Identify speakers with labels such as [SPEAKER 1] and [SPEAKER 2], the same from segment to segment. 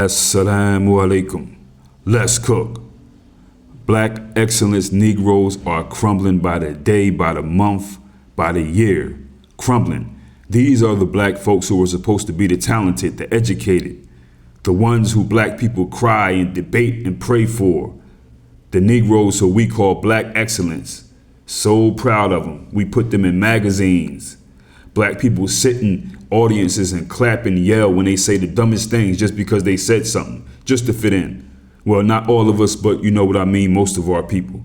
[SPEAKER 1] Assalamu alaikum. Let's cook. Black excellence Negroes are crumbling by the day, by the month, by the year. Crumbling. These are the black folks who are supposed to be the talented, the educated, the ones who black people cry and debate and pray for. The Negroes who we call black excellence. So proud of them. We put them in magazines. Black people sit in audiences and clap and yell when they say the dumbest things just because they said something, just to fit in. Well, not all of us, but you know what I mean, most of our people.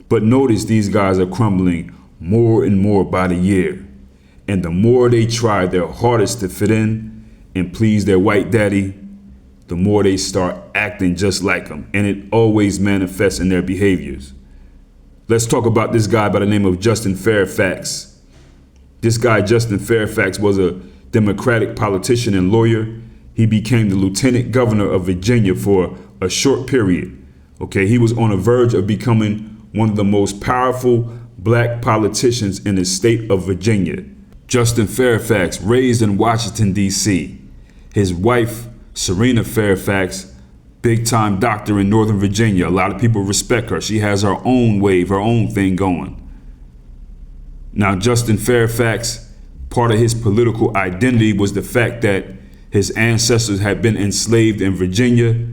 [SPEAKER 1] But notice these guys are crumbling more and more by the year. And the more they try their hardest to fit in and please their white daddy, the more they start acting just like them. And it always manifests in their behaviors. Let's talk about this guy by the name of Justin Fairfax. This guy, Justin Fairfax, was a Democratic politician and lawyer. He became the lieutenant governor of Virginia for a short period. Okay, he was on the verge of becoming one of the most powerful black politicians in the state of Virginia. Justin Fairfax, raised in Washington, D.C. His wife, Serena Fairfax, big-time doctor in Northern Virginia. A lot of people respect her. She has her own wave, her own thing going. Now, Justin Fairfax, part of his political identity was the fact that his ancestors had been enslaved in Virginia.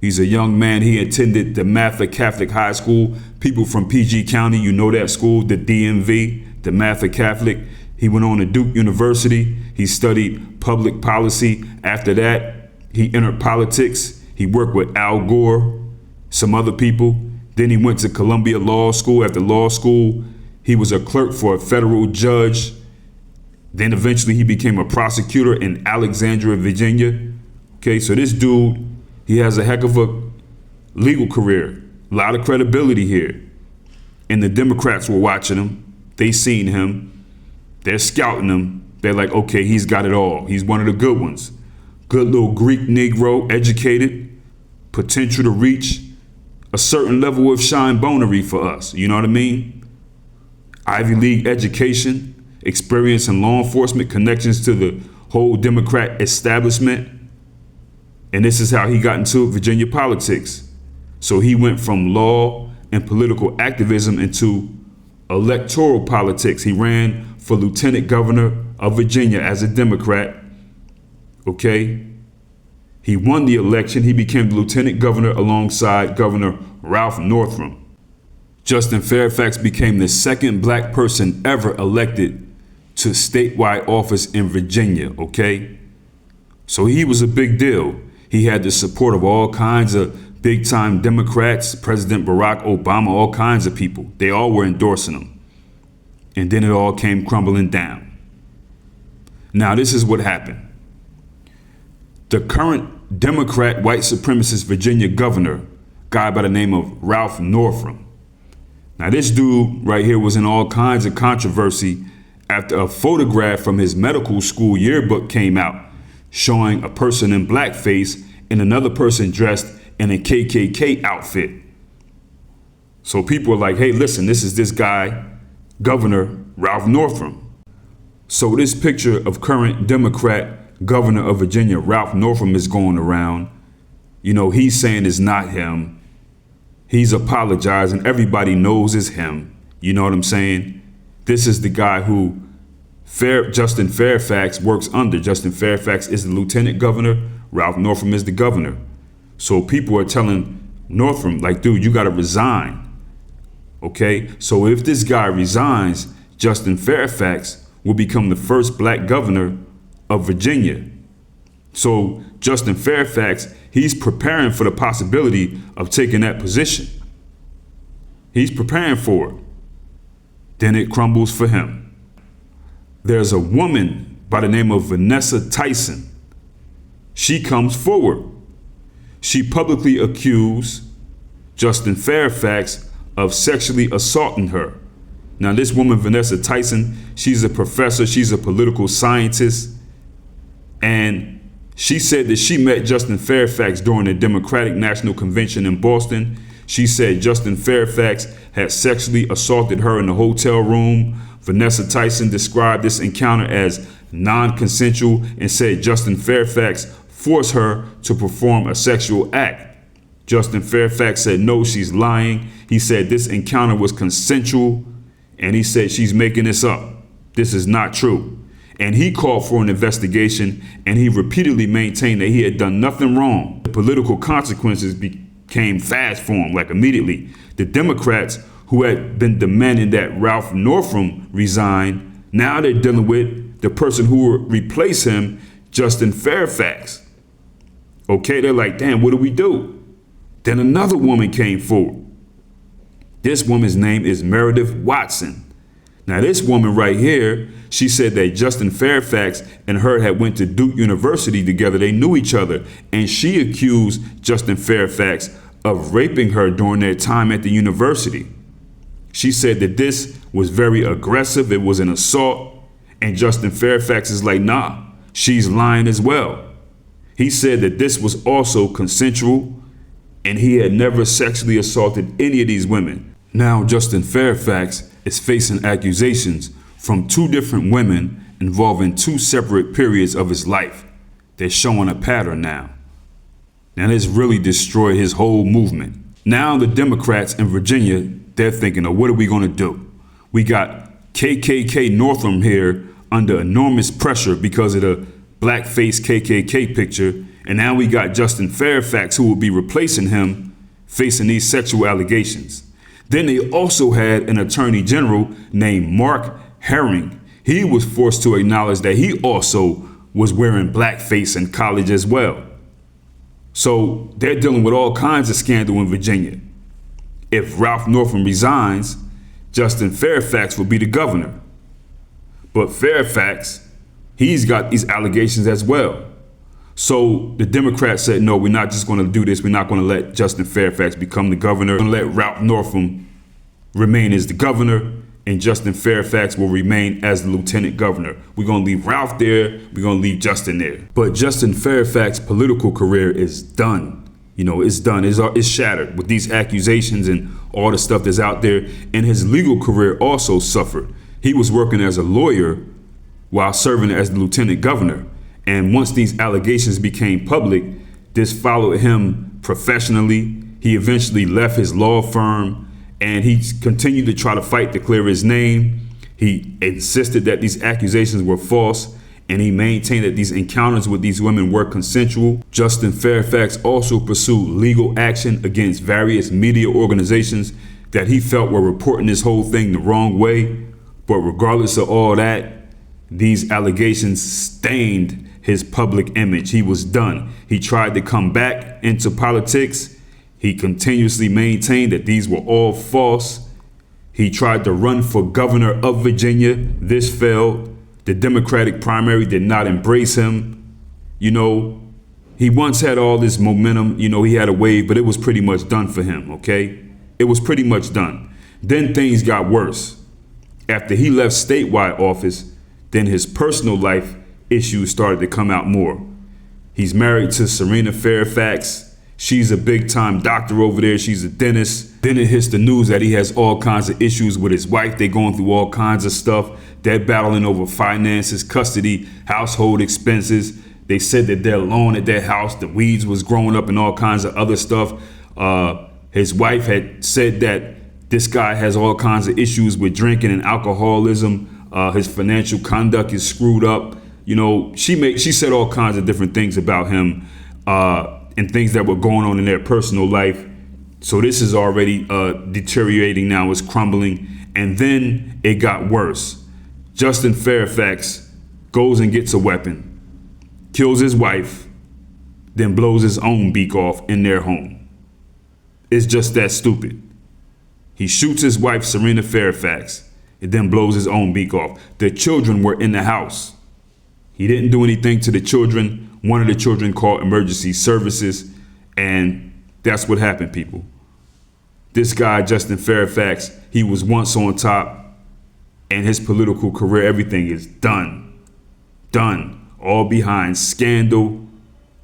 [SPEAKER 1] He's a young man. He attended the Mather Catholic High School. People from PG County, you know that school, the DMV, the Mather Catholic. He went on to Duke University. He studied public policy. After that, he entered politics. He worked with Al Gore, some other people. Then he went to Columbia Law School. After law school, he was a clerk for a federal judge. Then eventually he became a prosecutor in Alexandria, Virginia. Okay, so this dude, he has a heck of a legal career, a lot of credibility here. And the Democrats were watching him. They seen him. They're scouting him. They're like, okay, he's got it all. He's one of the good ones. Good little Greek Negro, educated, potential to reach a certain level of shine bonery for us. You know what I mean? Ivy League education, experience in law enforcement, connections to the whole Democrat establishment. And this is how he got into Virginia politics. So he went from law and political activism into electoral politics. He ran for lieutenant governor of Virginia as a Democrat. Okay. He won the election. He became the lieutenant governor alongside Governor Ralph Northam. Justin Fairfax became the second black person ever elected to statewide office in Virginia, okay? So he was a big deal. He had the support of all kinds of big-time Democrats, President Barack Obama, all kinds of people. They all were endorsing him. And then it all came crumbling down. Now, this is what happened. The current Democrat white supremacist Virginia governor, guy by the name of Ralph Northam. Now, this dude right here was in all kinds of controversy after a photograph from his medical school yearbook came out showing a person in blackface and another person dressed in a KKK outfit. So people are like, hey, listen, this is this guy, Governor Ralph Northam. So this picture of current Democrat governor of Virginia, Ralph Northam, is going around. You know, he's saying it's not him. He's apologizing. Everybody knows it's him. You know what I'm saying? This is the guy who Justin Fairfax works under. Justin Fairfax is the lieutenant governor. Ralph Northam is the governor. So people are telling Northam, like, dude, you got to resign. Okay? So if this guy resigns, Justin Fairfax will become the first black governor of Virginia. So Justin Fairfax, he's preparing for the possibility of taking that position. He's preparing for it. Then it crumbles for him. There's a woman by the name of Vanessa Tyson. She comes forward. She publicly accused Justin Fairfax of sexually assaulting her. Now, this woman, Vanessa Tyson, she's a professor. She's a political scientist. And she said that she met Justin Fairfax during the Democratic National Convention in Boston. She said Justin Fairfax had sexually assaulted her in the hotel room. Vanessa Tyson described this encounter as non-consensual and said Justin Fairfax force her to perform a sexual act. Justin Fairfax said, no, she's lying. He said this encounter was consensual, and he said she's making this up. This is not true. And he called for an investigation, and he repeatedly maintained that he had done nothing wrong. The political consequences became fast for him, like immediately. The Democrats, who had been demanding that Ralph Northam resign, now they're dealing with the person who will replace him, Justin Fairfax. Okay, they're like, damn, what do we do? Then another woman came forward. This woman's name is Meredith Watson. Now this woman right here, she said that Justin Fairfax and her had went to Duke University together. They knew each other. And she accused Justin Fairfax of raping her during their time at the university. She said that this was very aggressive. It was an assault. And Justin Fairfax is like, nah, she's lying as well. He said that this was also consensual, and he had never sexually assaulted any of these women. Now Justin Fairfax is facing accusations from two different women involving two separate periods of his life. They're showing a pattern now. Now this really destroyed his whole movement. Now the Democrats in Virginia, they're thinking, oh, what are we going to do? We got KKK Northam here under enormous pressure because of the blackface KKK picture. And now we got Justin Fairfax, who will be replacing him, facing these sexual allegations. Then they also had an attorney general named Mark Herring. He was forced to acknowledge that he also was wearing blackface in college as well. So they're dealing with all kinds of scandal in Virginia. If Ralph Northam resigns, Justin Fairfax will be the governor. But Fairfax, he's got these allegations as well. So the Democrats said, no, we're not just going to do this. We're not going to let Justin Fairfax become the governor. We're going to let Ralph Northam remain as the governor, and Justin Fairfax will remain as the lieutenant governor. We're going to leave Ralph there. We're going to leave Justin there. But Justin Fairfax's political career is done. You know, it's done. It's shattered with these accusations and all the stuff that's out there. And his legal career also suffered. He was working as a lawyer while serving as the lieutenant governor. And once these allegations became public, this followed him professionally. He eventually left his law firm, and he continued to try to fight to clear his name. He insisted that these accusations were false, and he maintained that these encounters with these women were consensual. Justin Fairfax also pursued legal action against various media organizations that he felt were reporting this whole thing the wrong way. But regardless of all that, these allegations stained his public image. He was done. He tried to come back into politics. He continuously maintained that these were all false. He tried to run for governor of Virginia. This failed. The Democratic primary did not embrace him. You know, he once had all this momentum. You know, he had a wave, but it was pretty much done for him, okay? It was pretty much done. Then things got worse. After he left statewide office, then his personal life issues started to come out more. He's married to Serena Fairfax. She's a big time doctor over there. She's a dentist. Then it hits the news that he has all kinds of issues with his wife. They're going through all kinds of stuff. They're battling over finances, custody, household expenses. They said that their lawn at their house, the weeds was growing up and all kinds of other stuff. His wife had said that this guy has all kinds of issues with drinking and alcoholism. His financial conduct is screwed up. You know, she said all kinds of different things about him and things that were going on in their personal life. So this is already deteriorating now. It's crumbling. And then it got worse. Justin Fairfax goes and gets a weapon, kills his wife, then blows his own beak off in their home. It's just that stupid. He shoots his wife, Serena Fairfax, and then blows his own beak off. The children were in the house. He didn't do anything to the children. One of the children called emergency services, and that's what happened, people. This guy, Justin Fairfax, he was once on top, and his political career, everything is done. Done. All behind scandal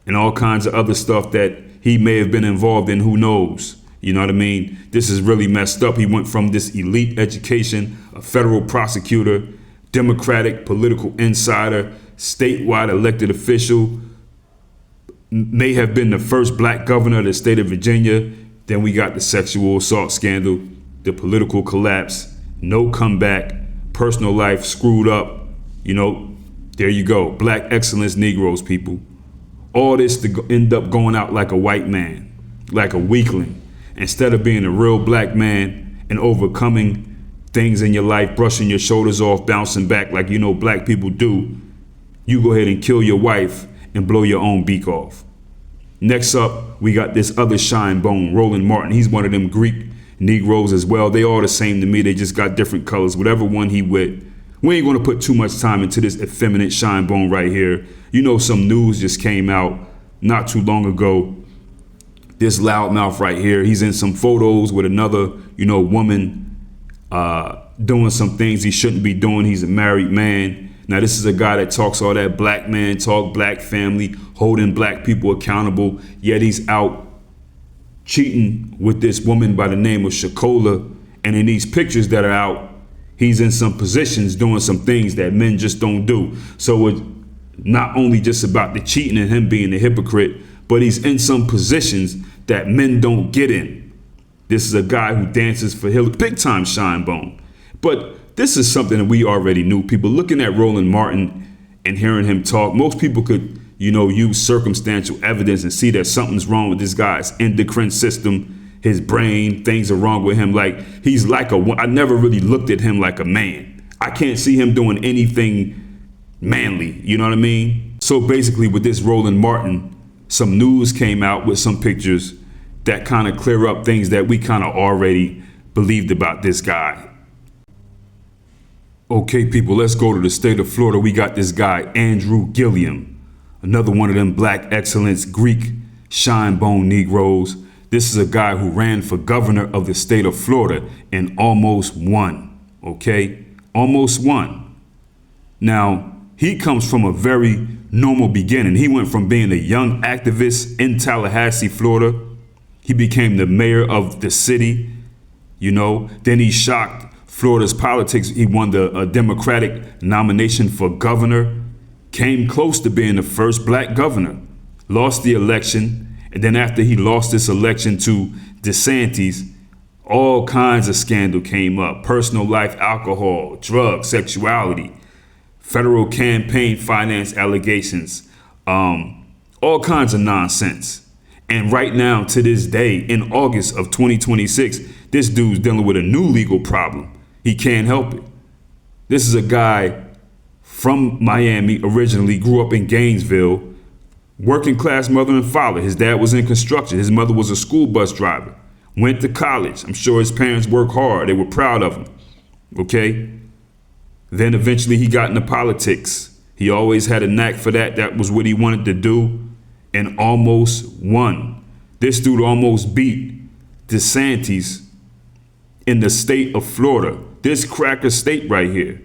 [SPEAKER 1] and all kinds of other stuff that he may have been involved in, who knows? You know what I mean? This is really messed up. He went from this elite education, a federal prosecutor, Democratic political insider, statewide elected official, may have been the first black governor of the state of Virginia. Then we got the sexual assault scandal, the political collapse, no comeback, personal life screwed up. There you go. Black excellence, Negroes, people. All this to end up going out like a white man, like a weakling, instead of being a real black man and overcoming things in your life, brushing your shoulders off, bouncing back like black people do. You go ahead and kill your wife and blow your own beak off. Next up, we got this other shine bone, Roland Martin. He's one of them Greek Negroes as well. They all the same to me. They just got different colors. Whatever one he with. We ain't going to put too much time into this effeminate shine bone right here. Some news just came out not too long ago. This loudmouth right here, he's in some photos with another, woman doing some things he shouldn't be doing. He's a married man. Now, this is a guy that talks all that black man talk, black family, holding black people accountable, yet he's out cheating with this woman by the name of Shakola. And in these pictures that are out, he's in some positions doing some things that men just don't do. So it's not only just about the cheating and him being a hypocrite, but he's in some positions that men don't get in. This is a guy who dances for Hillary, big time shine bone. But this is something that we already knew. People looking at Roland Martin and hearing him talk, most people could, use circumstantial evidence and see that something's wrong with this guy's endocrine system, his brain, things are wrong with him. Like he's like I never really looked at him like a man. I can't see him doing anything manly. You know what I mean? So basically with this Roland Martin, some news came out with some pictures that kind of clear up things that we kind of already believed about this guy. Okay, people, let's go to the state of Florida. We got this guy, Andrew Gilliam, another one of them black excellence Greek shine bone Negroes. This is a guy who ran for governor of the state of Florida and almost won. Okay, almost won. Now, he comes from a very normal beginning. He went from being a young activist in Tallahassee, Florida. He became the mayor of the city. Then he shocked Florida's politics. He won the Democratic nomination for governor, came close to being the first black governor, lost the election. And then after he lost this election to DeSantis, all kinds of scandal came up. Personal life, alcohol, drugs, sexuality, federal campaign finance allegations, all kinds of nonsense. And right now, to this day, in August of 2026, this dude's dealing with a new legal problem. He can't help it. This is a guy from Miami, originally grew up in Gainesville, working class mother and father. His dad was in construction. His mother was a school bus driver, went to college. I'm sure his parents worked hard. They were proud of him. Okay. Then eventually he got into politics. He always had a knack for that. That was what he wanted to do. And almost won. This dude almost beat DeSantis in the state of Florida, this cracker state right here,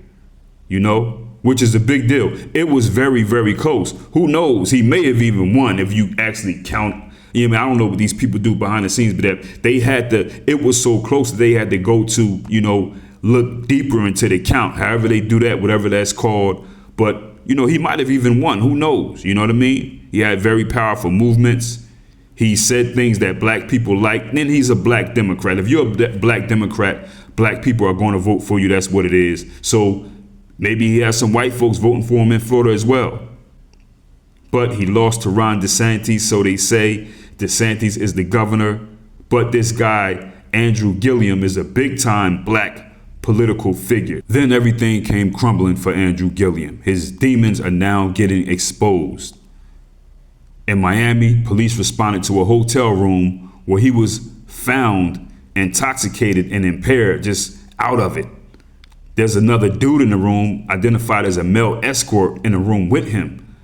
[SPEAKER 1] which is a big deal. It was very, very close. Who knows? He may have even won if you actually count. I don't know what these people do behind the scenes, but that they had to, it was so close that they had to go to, look deeper into the count, however they do that, whatever that's called. But he might have even won. Who knows? You know what I mean? He had very powerful movements. He said things that black people like. Then he's a black Democrat. If you're a black Democrat, black people are going to vote for you. That's what it is. So maybe he has some white folks voting for him in Florida as well. But he lost to Ron DeSantis. So they say DeSantis is the governor. But this guy, Andrew Gilliam, is a big time black political figure. Then everything came crumbling for Andrew Gilliam. His demons are now getting exposed. In Miami, police responded to a hotel room where he was found intoxicated and impaired, just out of it. There's another dude in the room, identified as a male escort, in the room with him.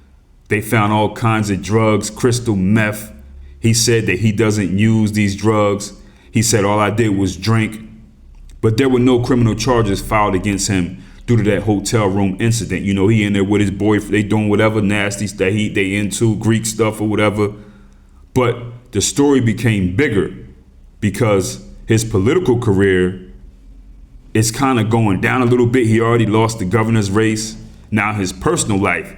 [SPEAKER 1] They found all kinds of drugs, crystal meth. He said that he doesn't use these drugs. He said, all I did was drink. But there were no criminal charges filed against him due to that hotel room incident. He in there with his boyfriend. They doing whatever nasty that they into, Greek stuff or whatever. But the story became bigger because his political career is kind of going down a little bit. He already lost the governor's race. Now his personal life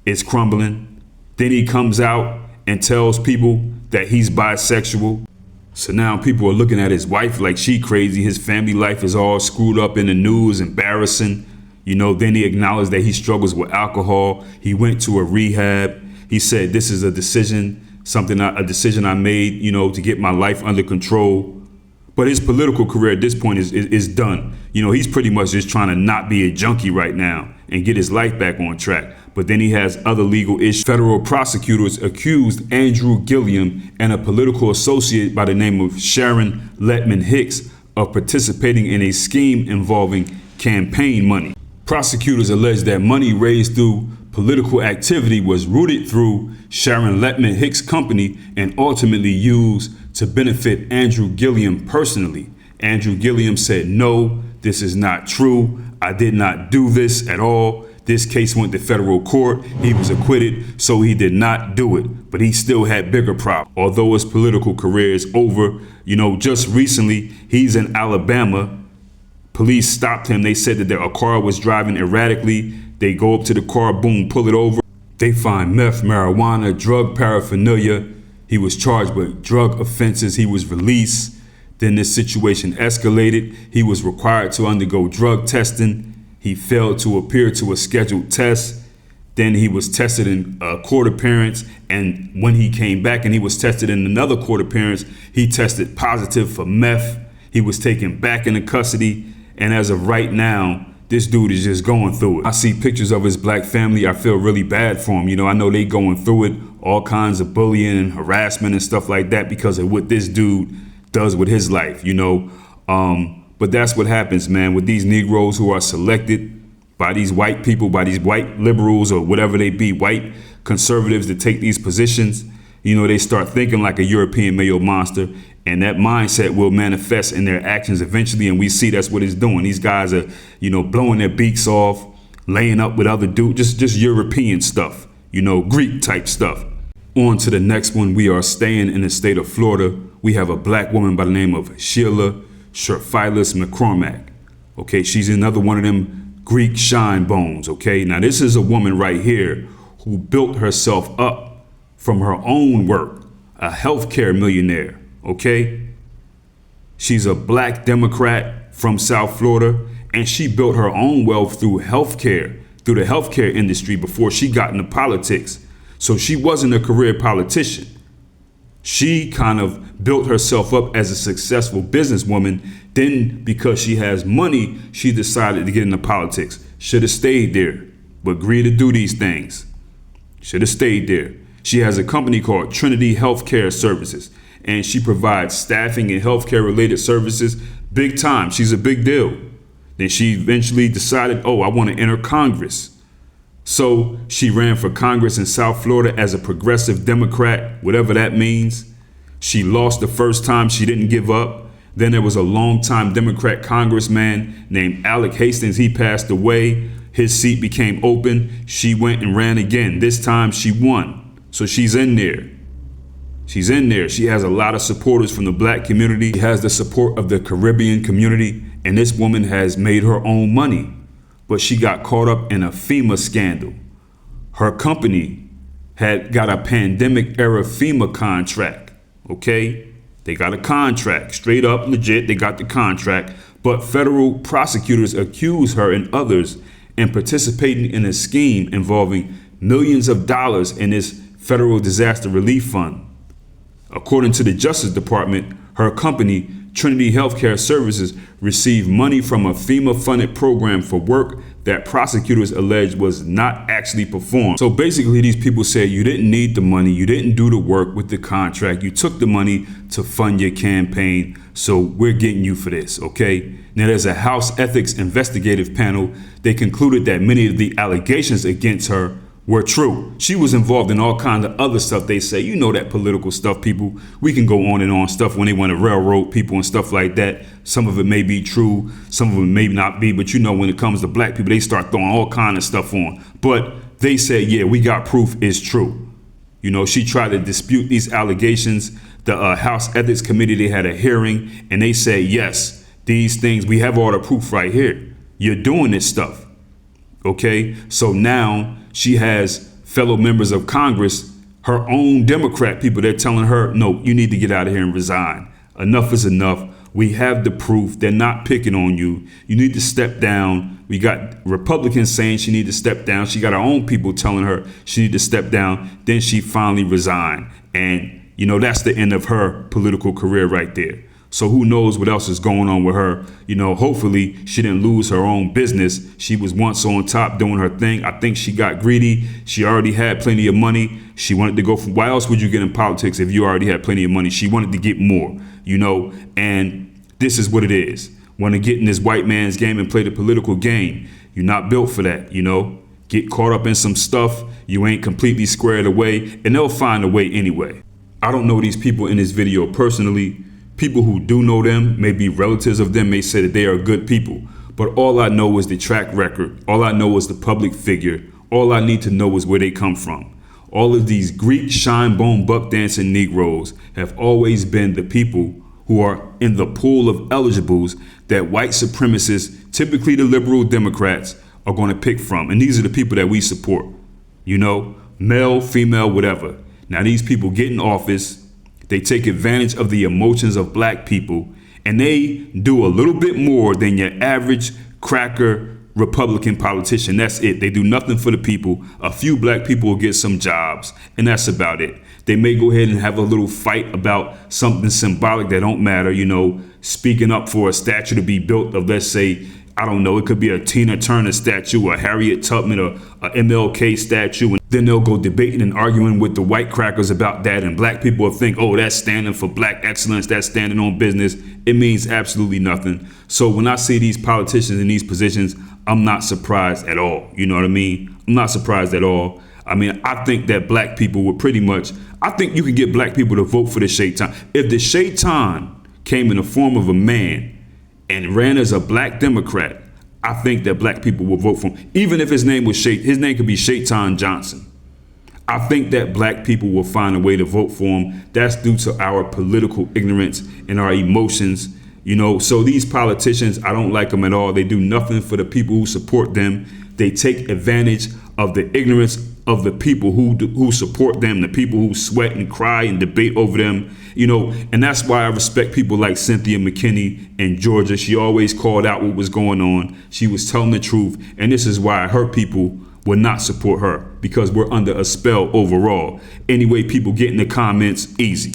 [SPEAKER 1] is crumbling. Then he comes out and tells people that he's bisexual. So now people are looking at his wife like she crazy. His family life is all screwed up in the news, embarrassing. Then he acknowledged that he struggles with alcohol. He went to a rehab. He said, this is a decision I made, to get my life under control. But his political career at this point is done. He's pretty much just trying to not be a junkie right now and get his life back on track. But then he has other legal issues. Federal prosecutors accused Andrew Gilliam and a political associate by the name of Sharon Letman Hicks of participating in a scheme involving campaign money. Prosecutors alleged that money raised through political activity was routed through Sharon Letman Hicks' company and ultimately used to benefit Andrew Gilliam personally. Andrew Gilliam said, no, this is not true. I did not do this at all. This case went to federal court. He was acquitted, so he did not do it. But he still had bigger problems. Although his political career is over, just recently, he's in Alabama. Police stopped him. They said that a car was driving erratically. They go up to the car, boom, pull it over. They find meth, marijuana, drug paraphernalia. He was charged with drug offenses. He was released. Then this situation escalated. He was required to undergo drug testing. He failed to appear to a scheduled test. Then he was tested in a court appearance. And when he came back and he was tested in another court appearance, he tested positive for meth. He was taken back into custody. And as of right now, this dude is just going through it. I see pictures of his black family. I feel really bad for him. I know they going through it, all kinds of bullying and harassment and stuff like that because of what this dude does with his life, But that's what happens, man, with these Negroes who are selected by these white people, by these white liberals or whatever they be, white conservatives that take these positions. They start thinking like a European male monster, and that mindset will manifest in their actions eventually. And we see that's what it's doing. These guys are, blowing their beaks off, laying up with other dudes, just European stuff, Greek type stuff. On to the next one. We are staying in the state of Florida. We have a black woman by the name of Sheila Sherphilus McCormack. Okay, she's another one of them Greek shine bones. Okay, now this is a woman right here who built herself up from her own work, a healthcare millionaire. Okay, she's a black Democrat from South Florida, and she built her own wealth through healthcare, through the healthcare industry before she got into politics. So she wasn't a career politician. She kind of built herself up as a successful businesswoman. Then because she has money, she decided to get into politics. Should have stayed there, but agreed to do these things. Should have stayed there. She has a company called Trinity Healthcare Services, and she provides staffing and healthcare related services big time. She's a big deal. Then she eventually decided, I want to enter Congress. So she ran for Congress in South Florida as a progressive Democrat, whatever that means. She lost the first time. She didn't give up. Then there was a longtime Democrat congressman named Alec Hastings. He passed away. His seat became open. She went and ran again. This time she won. So she's in there. She's in there. She has a lot of supporters from the black community. She has the support of the Caribbean community. And this woman has made her own money. But she got caught up in a FEMA scandal. Her company had got a pandemic era FEMA contract. Okay? They got a contract. Straight up, legit, they got the contract. But federal prosecutors accuse her and others in participating in a scheme involving millions of dollars in this federal disaster relief fund. According to the Justice Department, her company, Trinity Healthcare Services, received money from a FEMA-funded program for work that prosecutors alleged was not actually performed. So basically, these people said you didn't need the money, you didn't do the work with the contract, you took the money to fund your campaign, so we're getting you for this, okay? Now, there's a House Ethics Investigative Panel. They concluded that many of the allegations against her were true. She was involved in all kinds of other stuff. They say, that political stuff, people. We can go on and on stuff when they want to railroad people and stuff like that. Some of it may be true, some of it may not be, but when it comes to black people, they start throwing all kinds of stuff on. But they say, yeah, we got proof it's true. She tried to dispute these allegations. The House Ethics Committee, they had a hearing and they say, yes, these things, we have all the proof right here. You're doing this stuff. Okay, so now she has fellow members of Congress, her own Democrat people, they're telling her, no, you need to get out of here and resign. Enough is enough. We have the proof. They're not picking on you. You need to step down. We got Republicans saying she need to step down. She got her own people telling her she need to step down. Then she finally resigned. And, that's the end of her political career right there. So who knows what else is going on with her. Hopefully she didn't lose her own business. She was once on top doing her thing. I think she got greedy. She already had plenty of money. She wanted to go from, why else would you get in politics if you already had plenty of money? She wanted to get more, and this is what it is. Want to get in this white man's game and play the political game. You're not built for that, Get caught up in some stuff. You ain't completely squared away, and they'll find a way anyway. I don't know these people in this video personally. People who do know them, maybe relatives of them, may say that they are good people. But all I know is the track record. All I know is the public figure. All I need to know is where they come from. All of these Greek shine bone buck dancing Negroes have always been the people who are in the pool of eligibles that white supremacists, typically the liberal Democrats, are going to pick from. And these are the people that we support, male, female, whatever. Now these people get in office, they take advantage of the emotions of black people, and they do a little bit more than your average cracker Republican politician. That's it. They do nothing for the people. A few black people will get some jobs, and that's about it. They may go ahead and have a little fight about something symbolic that don't matter, speaking up for a statue to be built of, let's say, I don't know, it could be a Tina Turner statue, a Harriet Tubman, or a MLK statue. And then they'll go debating and arguing with the white crackers about that. And black people will think, oh, that's standing for black excellence. That's standing on business. It means absolutely nothing. So when I see these politicians in these positions, I'm not surprised at all. You know what I mean? I'm not surprised at all. I mean, I think that black people would I think you can get black people to vote for the Shaitan. If the Shaitan came in the form of a man and ran as a black Democrat, I think that black people will vote for him. Even if his name was his name could be Shaitan Johnson. I think that black people will find a way to vote for him. That's due to our political ignorance and our emotions. So these politicians, I don't like them at all. They do nothing for the people who support them. They take advantage of the ignorance of the people who support them, the people who sweat and cry and debate over them, and that's why I respect people like Cynthia McKinney in Georgia. She always called out what was going on. She was telling the truth. And this is why her people will not support her, because we're under a spell overall. Anyway, people, get in the comments easy.